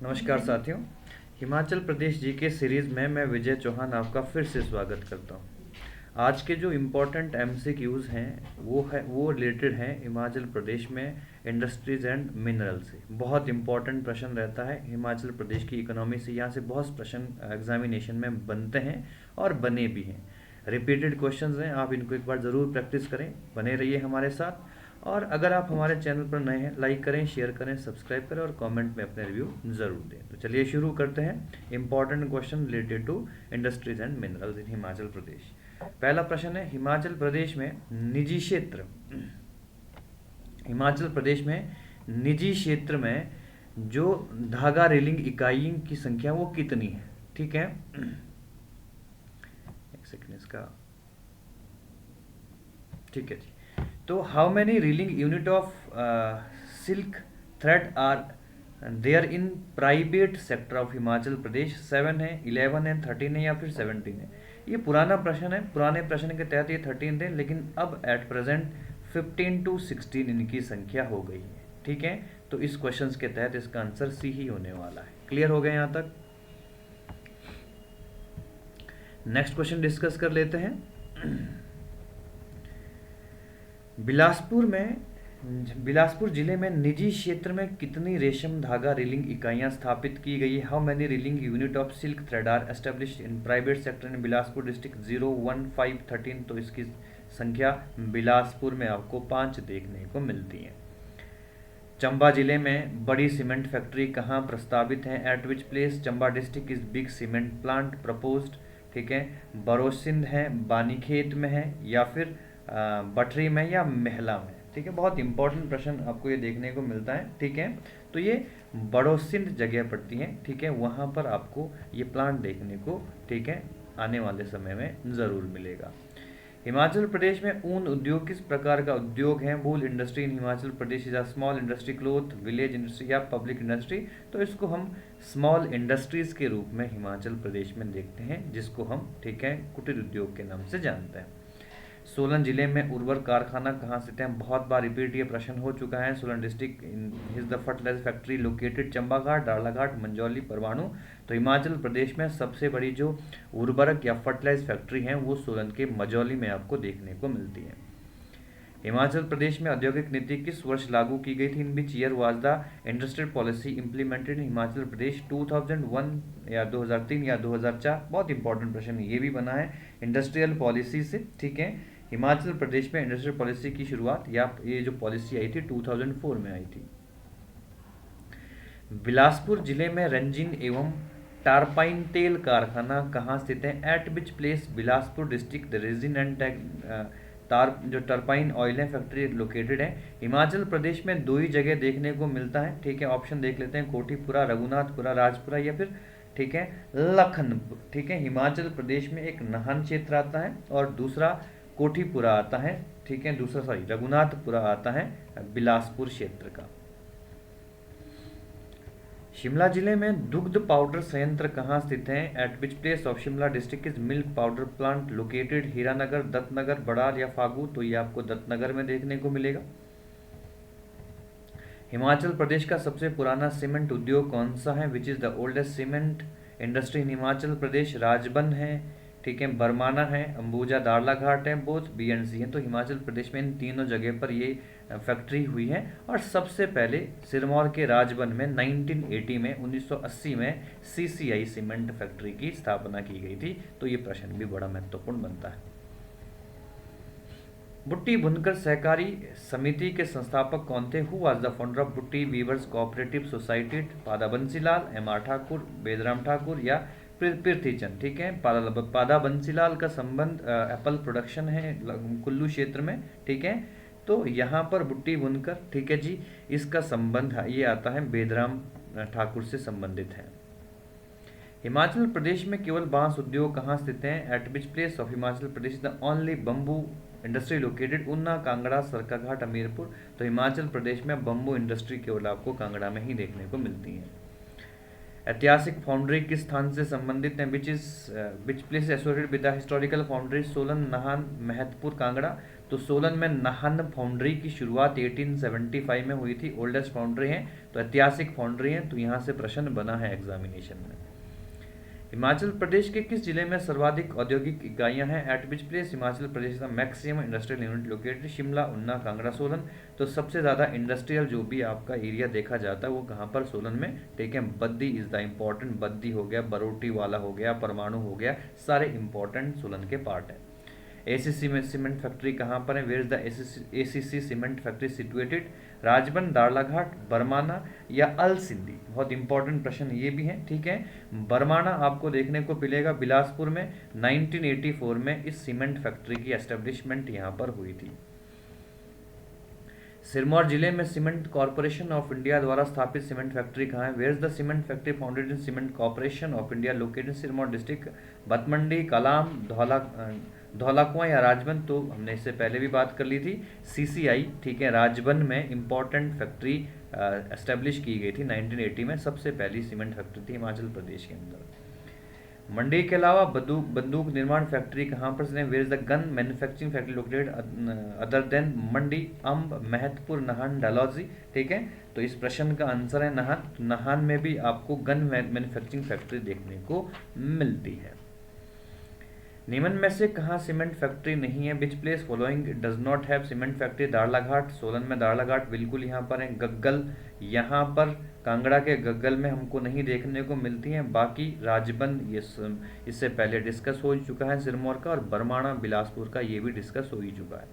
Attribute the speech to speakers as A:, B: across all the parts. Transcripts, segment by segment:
A: नमस्कार साथियों। हिमाचल प्रदेश जी के सीरीज़ में मैं विजय चौहान आपका फिर से स्वागत करता हूँ। आज के जो इम्पोर्टेंट एमसीक्यूज़ हैं वो रिलेटेड हैं हिमाचल प्रदेश में इंडस्ट्रीज़ एंड मिनरल से। बहुत इम्पोर्टेंट प्रश्न रहता है हिमाचल प्रदेश की इकोनॉमी से। यहाँ से बहुत प्रश्न एग्जामिनेशन में बनते हैं और बने भी हैं। रिपीटेड क्वेश्चंस हैं, आप इनको एक बार ज़रूर प्रैक्टिस करें। बने रहिए हमारे साथ। और अगर आप हमारे चैनल पर नए हैं, लाइक करें, शेयर करें, सब्सक्राइब करें और कमेंट में अपने रिव्यू ज़रूर दें। तो चलिए शुरू करते हैं। Important question related to industries and minerals in Himachal Pradesh. पहला प्रश्न है, हिमाचल प्रदेश में निजी क्षेत्र में जो धागा रेलिंग इकाई की संख्या वो कितनी है? ठीक है, एक सेकंड इसका। ठीक है जी। तो how many reeling unit of silk thread are there in private sector of Himachal Pradesh? 7 है, 11 है, 13 है या फिर 17 है? ये पुराना प्रश्न है। पुराने प्रश्न के तहत ये 13 थे, लेकिन अब एट प्रेजेंट 15 to 16 इनकी संख्या हो गई है। ठीक है, तो इस क्वेश्चन के तहत इसका आंसर सी ही होने वाला है। क्लियर हो गया यहाँ तक? नेक्स्ट क्वेश्चन डिस्कस कर लेते हैं। बिलासपुर जिले में निजी क्षेत्र में कितनी रेशम धागा रीलिंग इकाइयां स्थापित की गई है? How many reeling unit of silk thread are established in private sector in Bilaspur district? 0, 1, 5, 13। तो इसकी संख्या बिलासपुर में आपको 5 देखने को मिलती है। चंबा जिले में बड़ी सीमेंट फैक्ट्री कहाँ प्रस्तावित है? At which place Chamba district is big cement plant proposed? ठीक है, बरोसिंद है, बानीखेत में है या फिर बटरी में या महला में? ठीक है, बहुत इंपॉर्टेंट प्रश्न आपको ये देखने को मिलता है। ठीक है, तो ये बड़ोसिंद जगह पड़ती है। ठीक है, वहाँ पर आपको ये प्लांट देखने को, ठीक है, आने वाले समय में ज़रूर मिलेगा। हिमाचल प्रदेश में ऊन उद्योग किस प्रकार का उद्योग है? Wool industry in Himachal Pradesh is a small industry, cloth, village industry या पब्लिक इंडस्ट्री? तो इसको हम स्मॉल इंडस्ट्रीज के रूप में हिमाचल प्रदेश में देखते हैं, जिसको हम, ठीक है, कुटीर उद्योग के नाम से जानते हैं। सोलन जिले में उर्वर कारखाना कहाँ स्थित है? बहुत बार रिपीट ये प्रश्न हो चुका है। Solan district is the fertiliser factory located Chambaghat, Dalaghat, Manjauli, Parwanoo? तो हिमाचल प्रदेश में सबसे बड़ी जो उर्वरक या फर्टिलाइज फैक्ट्री है वो सोलन के मंजौली में आपको देखने को मिलती है। हिमाचल प्रदेश में औद्योगिक नीति किस वर्ष लागू की गई थी? In which year was the industrial policy implemented in Himachal Pradesh? 2001 या 2003 या 2004? बहुत इंपॉर्टेंट प्रश्न ये भी बना है इंडस्ट्रियल पॉलिसी से। ठीक है, हिमाचल प्रदेश में इंडस्ट्रियल पॉलिसी की शुरुआत या ये जो पॉलिसी आई थी 2004 में आई थी। बिलासपुर जिले में रंजीन एवं टारपाइन तेल कारखाना कहाँ स्थित है? At which place Bilaspur district the resin and तार जो टर्पाइन ऑयल है फैक्ट्री लोकेटेड है? हिमाचल प्रदेश में 2 ही जगह देखने को मिलता है। ठीक है, ऑप्शन देख लेते हैं, कोठीपुरा, रघुनाथपुरा, राजपुरा या फिर, ठीक है, लखनपुर। ठीक है, हिमाचल प्रदेश में एक नाहन क्षेत्र आता है और दूसरा कोठीपुरा आता है। ठीक है, दूसरा सॉरी रघुनाथपुरा आता है बिलासपुर क्षेत्र का। शिमला जिले में दुग्ध पाउडर संयंत्र कहाँ स्थित है? At which place of Shimla district is milk powder plant located? Hiranagar, Dattnagar, Badal या फागू? तो ये आपको दत्तनगर में देखने को मिलेगा। हिमाचल प्रदेश का सबसे पुराना सीमेंट उद्योग कौन सा है? Which is the oldest cement industry in Himachal Pradesh? Rajban है, ठीक है, बरमाना है, अंबुजा, दाड़लाघाट है, बोथ बी एंड सी है। तो हिमाचल प्रदेश में इन तीनों जगह पर ये फैक्ट्री हुई है। और सबसे पहले सिरमौर के राजबन में 1980 में 1980 में सीसीआई सीमेंट फैक्ट्री की स्थापना की गई थी। तो ये प्रश्न भी बड़ा महत्वपूर्ण बनता है। बुट्टी बुनकर सहकारी समिति के संस्थापक कौन थे? Who was the founder of बुट्टी वीवर्स कोऑपरेटिव सोसाइटी? पादा बंसीलाल, एम आर ठाकुर, बेदराम ठाकुर या पृथ्वीचंद? ठीक है, पादा बंसीलाल का संबंध एप्पल प्रोडक्शन है कुल्लू क्षेत्र में। ठीक है, तो यहाँ पर बुट्टी बुनकर, ठीक है जी, इसका संबंध ये आता है बेदराम ठाकुर से संबंधित है। हिमाचल प्रदेश में केवल बांस उद्योग कहाँ स्थित है? At which place of Himachal Pradesh the only bamboo industry located? Una, Kangra, Sarkaghat, Hamirpur? तो हिमाचल प्रदेश में बम्बू इंडस्ट्री केवल आपको कांगड़ा में ही देखने को मिलती है। ऐतिहासिक फाउंड्री किस स्थान से संबंधित है? Which place associated with the historical foundry? Solan, Nahan, Mehatpur, Kangra. तो सोलन में नाहन फाउंड्री की शुरुआत 1875 में हुई थी, ओल्डेस्ट फाउंड्री है, तो ऐतिहासिक फाउंड्री है, तो यहाँ से प्रश्न बना है एग्जामिनेशन में। हिमाचल प्रदेश के किस जिले में सर्वाधिक औद्योगिक इकाइयां हैं? एट विच प्लेस हिमाचल प्रदेश का maximum industrial unit located? Shimla, उन्ना, कांगड़ा, सोलन। तो सबसे ज़्यादा इंडस्ट्रियल जो भी आपका एरिया देखा जाता है वो कहाँ पर? सोलन में। ठीक है, Baddi is the important, Baddi हो गया, बरोटी वाला हो गया, परमाणु हो गया, सारे इंपॉर्टेंट सोलन के पार्ट हैं। एसीसी में सीमेंट फैक्ट्री कहाँ पर है? Where is the ACC cement factory situated? Rajban, Darlaghat, Barmana या अलसिंदी? बहुत इंपॉर्टेंट प्रश्न ये भी है। ठीक है, बरमाना आपको देखने को मिलेगा बिलासपुर में। 1984 में इस सीमेंट फैक्ट्री की एस्टेब्लिशमेंट यहाँ पर हुई थी। सिरमौर जिले में सीमेंट कॉर्पोरेशन ऑफ इंडिया द्वारा स्थापित सीमेंट फैक्ट्री कहाँ है? Where is the cement factory founded in cement corporation of India located Sirmaur district? Batamandi, Kalam, Dhaulakuan या राजबन? तो हमने इससे पहले भी बात कर ली थी, सीसीआई। ठीक है, राजबन में इंपॉर्टेंट फैक्ट्री एस्टेब्लिश की गई थी 1980 में, सबसे पहली सीमेंट फैक्ट्री थी हिमाचल प्रदेश के अंदर। मंडी के अलावा बंदूक निर्माण फैक्ट्री कहाँ पर है? Where is the gun manufacturing factory located other than Mandi? Amb, Mehatpur, Nahan, Dalhousie? ठीक है, तो इस प्रश्न का आंसर है नाहन। तो नाहन में भी आपको गन मैन्युफैक्चरिंग फैक्ट्री देखने को मिलती है। निम्न में से कहाँ सीमेंट फैक्ट्री नहीं है? Which place following does not have cement factory? Darlaghat, Solan में दाड़लाघाट बिल्कुल यहाँ पर है। गग्गल, यहाँ पर कांगड़ा के गग्गल में हमको नहीं देखने को मिलती हैं। बाकी राजबन ये इससे पहले डिस्कस हो चुका है सिरमौर का, और बरमाणा बिलासपुर का ये भी डिस्कस हो ही चुका है।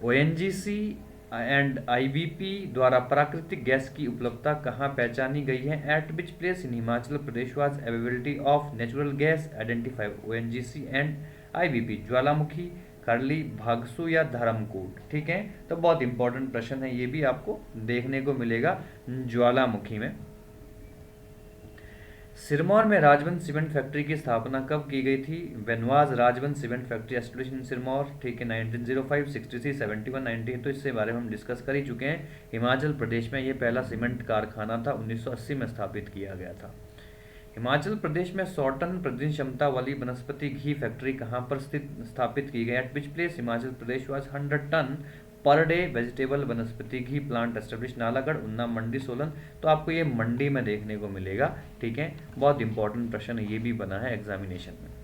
A: ओएनजीसी एंड आईबीपी द्वारा प्राकृतिक गैस की उपलब्धता कहाँ पहचानी गई है? At which place in Himachal Pradesh was availability of natural gas identified? ONGC and IBP? ज्वालामुखी, करली, भागसू या धर्मकोट? ठीक है, तो बहुत इंपॉर्टेंट प्रश्न है, ये भी आपको देखने को मिलेगा ज्वालामुखी में। सिरमौर में राजबन सीमेंट फैक्ट्री की स्थापना कब की गई थी? When was Rajban cement factory establish in Sirmaur? ठीक है, 1905, 63, 71, 90। तो इससे बारे में हम डिस्कस कर ही चुके हैं। हिमाचल प्रदेश में ये पहला सीमेंट कारखाना था, 1980 में स्थापित किया गया था। हिमाचल प्रदेश में 100 टन प्रतिदिन क्षमता वाली वनस्पति घी फैक्ट्री कहाँ पर स्थापित की गई? At which place Himachal Pradesh was 100 ton per day vegetable vanaspati ghee plant establish? Nalagarh, उन्ना, मंडी, सोलन? तो आपको ये मंडी में देखने को मिलेगा। ठीक है, बहुत इंपॉर्टेंट प्रश्न ये भी बना है एग्जामिनेशन में।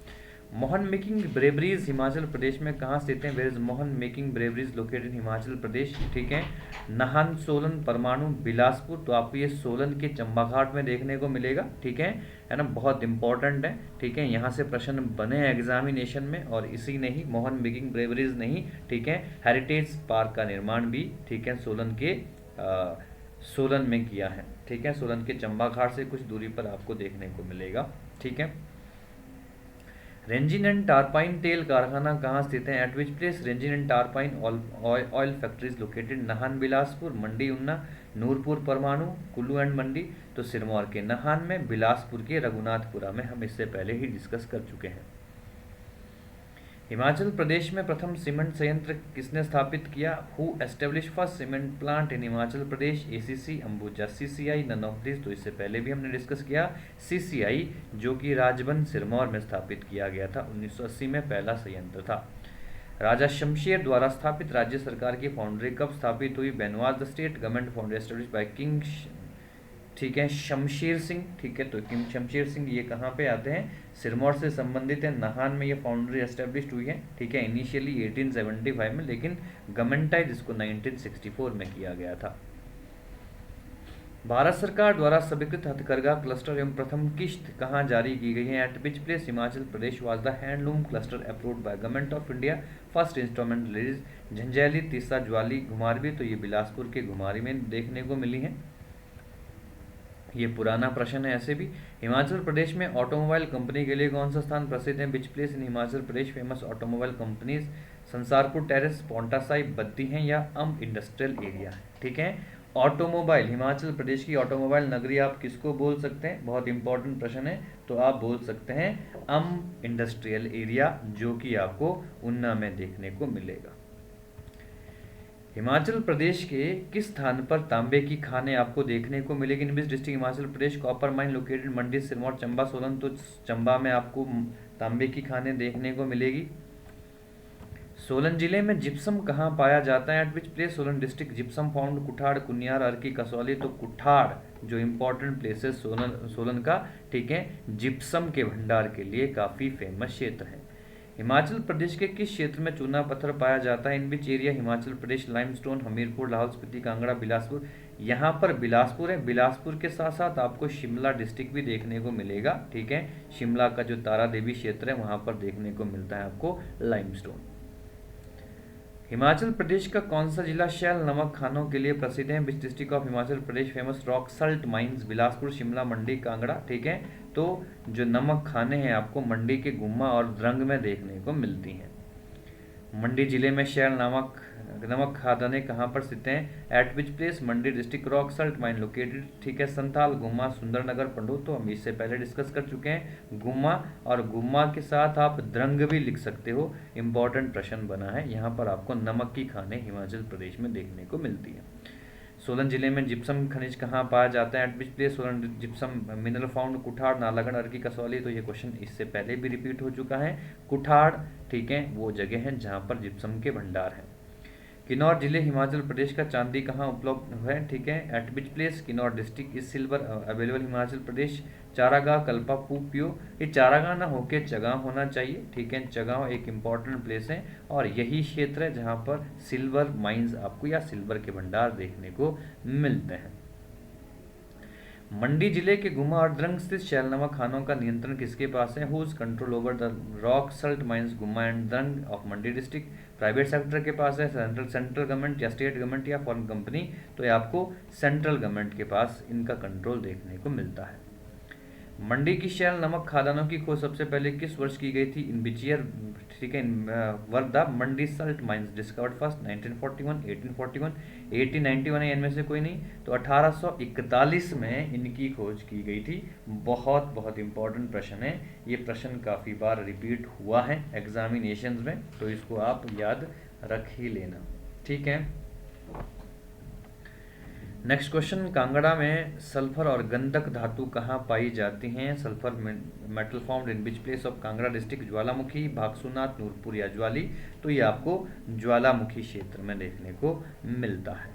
A: मोहन मेकिंग ब्रेवरीज हिमाचल प्रदेश में कहाँ स्थित हैं? Where is Mohan Meakin breweries located in Himachal Pradesh? ठीक है, नाहन, सोलन, परमाणु, बिलासपुर? तो आपको ये सोलन के चंबाघाट में देखने को मिलेगा। ठीक है ना, बहुत इंपॉर्टेंट है। ठीक है, यहाँ से प्रश्न बने हैं एग्जामिनेशन में, और इसी नहीं, मोहन मेकिंग ब्रेवरीज नहीं, ठीक है, हेरिटेज पार्क का निर्माण भी, ठीक है, सोलन में किया है। ठीक है, सोलन के चंबाघाट से कुछ दूरी पर आपको देखने को मिलेगा। ठीक है, रेंजिन एंड टारपाइन तेल कारखाना कहाँ स्थित है? At which place resin and turpentine oil factories located? Nahan, Bilaspur, Mandi, Una, Nurpur, परमाणु, कुल्लू एंड मंडी? तो सिरमौर के नाहन में, बिलासपुर के रघुनाथपुरा में, हम इससे पहले ही डिस्कस कर चुके हैं। हिमाचल प्रदेश में प्रथम सीमेंट संयंत्र किसने स्थापित किया? Who establish first cement plant in Himachal Pradesh? ACC, Ambuja, CCI, none of this? तो इससे पहले भी हमने डिस्कस किया सीसीआई, जो कि राजबन सिरमौर में स्थापित किया गया था, 1980 में पहला संयंत्र था। राजा शमशेर द्वारा स्थापित राज्य सरकार की फाउंड्री कब स्थापित हुई? When was the state government foundry establish by king, ठीक है, शमशेर सिंह। ठीक है, तो किंग शमशेर सिंह ये कहाँ पे आते हैं? सिरमौर से संबंधित है। नाहन में ये फाउंड्री एस्टेब्लिश हुई है। ठीक है, इनिशियली 1875 में, लेकिन गवर्नमेंटाइज इसको 1964 में किया गया था। भारत सरकार द्वारा स्वीकृत हथकरघा क्लस्टर एवं प्रथम किश्त कहाँ जारी की गई है? At which place Himachal Pradesh was the handloom cluster approved by government of India? First instalment release Jhanjheli, तीसरा ज्वाली, घुमारवी? तो ये बिलासपुर के घुमारवी में देखने को मिली है। ये पुराना प्रश्न है ऐसे भी। हिमाचल प्रदेश में ऑटोमोबाइल कंपनी के लिए कौन सा स्थान प्रसिद्ध है? Which place in Himachal Pradesh famous automobile companies? Sansarpur terrace, Paonta Sahib, Baddi हैं या अम्ब इंडस्ट्रियल एरिया है? ठीक है, ऑटोमोबाइल, हिमाचल प्रदेश की ऑटोमोबाइल नगरी आप किसको बोल सकते हैं? बहुत इंपॉर्टेंट प्रश्न है, तो आप बोल सकते हैं अम्ब इंडस्ट्रियल एरिया, जो कि आपको उन्ना में देखने को मिलेगा। हिमाचल प्रदेश के किस स्थान पर तांबे की खानें आपको देखने को मिलेगी? In which district Himachal Pradesh copper mine located Mandi Sirmaur Chamba Solan. तो चंबा में आपको तांबे की खानें देखने को मिलेगी। सोलन जिले में जिप्सम कहाँ पाया जाता है? At which place Solan district gypsum found? Kuthar, Kunihar, Arki, Kasauli. तो कुठाड़ जो इम्पोर्टेंट प्लेस है सोलन का, ठीक है, जिप्सम के भंडार के लिए काफ़ी फेमस क्षेत्र है। हिमाचल प्रदेश के किस क्षेत्र में चूना पत्थर पाया जाता है? In which area Himachal Pradesh limestone? Hamirpur, Lahaul Spiti, Kangra, Bilaspur. यहाँ पर बिलासपुर है। बिलासपुर के साथ साथ आपको शिमला डिस्ट्रिक्ट भी देखने को मिलेगा, ठीक है। शिमला का जो तारा देवी क्षेत्र है वहाँ पर देखने को मिलता है आपको लाइमस्टोन। हिमाचल प्रदेश का कौन सा जिला शैल नमक खानों के लिए प्रसिद्ध है? Which district of Himachal Pradesh famous rock salt mines? Bilaspur, Shimla, Mandi, Kangra, ठीक है। तो जो नमक खाने हैं आपको मंडी के गुम्मा और द्रंग में देखने को मिलती हैं। मंडी जिले में शैल नमक खदानें कहाँ पर स्थित हैं? Eight which place? Mandi district rock Salt mine located, ठीक है। संथाल, गुम्मा, सुंदरनगर, पंडो। तो हम इससे पहले डिस्कस कर चुके हैं गुम्मा, और गुम्मा के साथ आप द्रंग भी लिख सकते हो। इंपॉर्टेंट प्रश्न बना है। यहाँ पर आपको नमक की खानें हिमाचल प्रदेश में देखने को मिलती है। सोलन जिले में जिप्सम खनिज कहाँ पाया जाता है? At which place Solan gypsum mineral found? Kuthar, Nalagarh, Arki, Kasauli. तो ये क्वेश्चन इससे पहले भी रिपीट हो चुका है। कुठाड़, ठीक है, वो जगह है जहाँ पर जिप्सम के भंडार हैं। किन्नौर जिले हिमाचल प्रदेश का चांदी कहाँ उपलब्ध है? ठीक है, at which place? Kinnaur district is silver available Himachal Pradesh. चारागाह, कल्पा, पूपियो। ये चारागाह ना होके चगांव होना चाहिए, ठीक है। चगांव एक इम्पॉर्टेंट प्लेस है और यही क्षेत्र है जहाँ पर सिल्वर माइंस आपको या सिल्वर के भंडार देखने को मिलते हैं। मंडी जिले के गुम्मा और द्रंग स्थित शैल नमक खानों का नियंत्रण किसके पास है? Whose control over the rock salt mines Gumma and Drang of Mandi district? Private sector के पास है, सेंट्रल गवर्नमेंट या स्टेट गवर्नमेंट या फॉरेन कंपनी? तो ये आपको सेंट्रल गवर्नमेंट के पास इनका कंट्रोल देखने को मिलता है। मंडी की शैल नमक खदानों की खोज सबसे पहले किस वर्ष की गई थी? इन विच ईयर, ठीक है, were the Mandi Salt mines discovered first? 1941, 1841, 1891 है, इनमें से कोई नहीं। तो 1841 में इनकी खोज की गई थी। बहुत बहुत इंपॉर्टेंट प्रश्न है ये। प्रश्न काफ़ी बार रिपीट हुआ है एग्जामिनेशंस में, तो इसको आप याद रख ही लेना, ठीक है। नेक्स्ट क्वेश्चन, कांगड़ा में सल्फर और गंधक धातु कहाँ पाई जाती हैं? Sulphur metal found in which place of Kangra district? ज्वालामुखी, भागसूनाथ, नूरपुर या ज्वाली? तो ये आपको ज्वालामुखी क्षेत्र में देखने को मिलता है।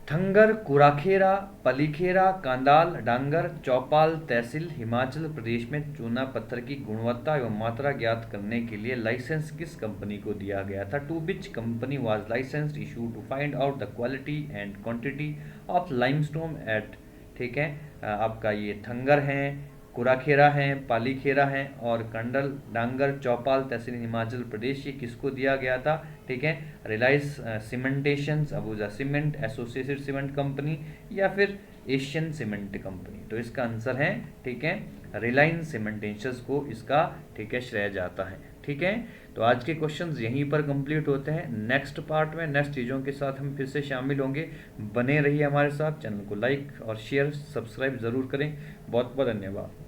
A: थंगर, कुराखेरा, पलीखेरा, कांदाल, डांगर, चौपाल तहसील हिमाचल प्रदेश में चूना पत्थर की गुणवत्ता एवं मात्रा ज्ञात करने के लिए लाइसेंस किस कंपनी को दिया गया था? To which company was licensed issue to find out the quality and quantity of limestone at, ठीक है। आपका ये थंगर है, कुराखेरा है, पालीखेरा है और कंडल, डांगर, चौपाल तहसील हिमाचल प्रदेश, ये किसको दिया गया था? ठीक है, Reliance cementations, Ambuja cement, associated cement company या फिर एशियन सीमेंट कंपनी? तो इसका आंसर है, ठीक है, रिलायंस सीमेंटेशंस को इसका, ठीक है, श्रेय जाता है, ठीक है। तो आज के क्वेश्चंस यहीं पर कंप्लीट होते हैं। नेक्स्ट पार्ट में नेक्स्ट चीज़ों के साथ हम फिर से शामिल होंगे। बने रहिए हमारे साथ। चैनल को लाइक और शेयर सब्सक्राइब ज़रूर करें। बहुत बहुत धन्यवाद।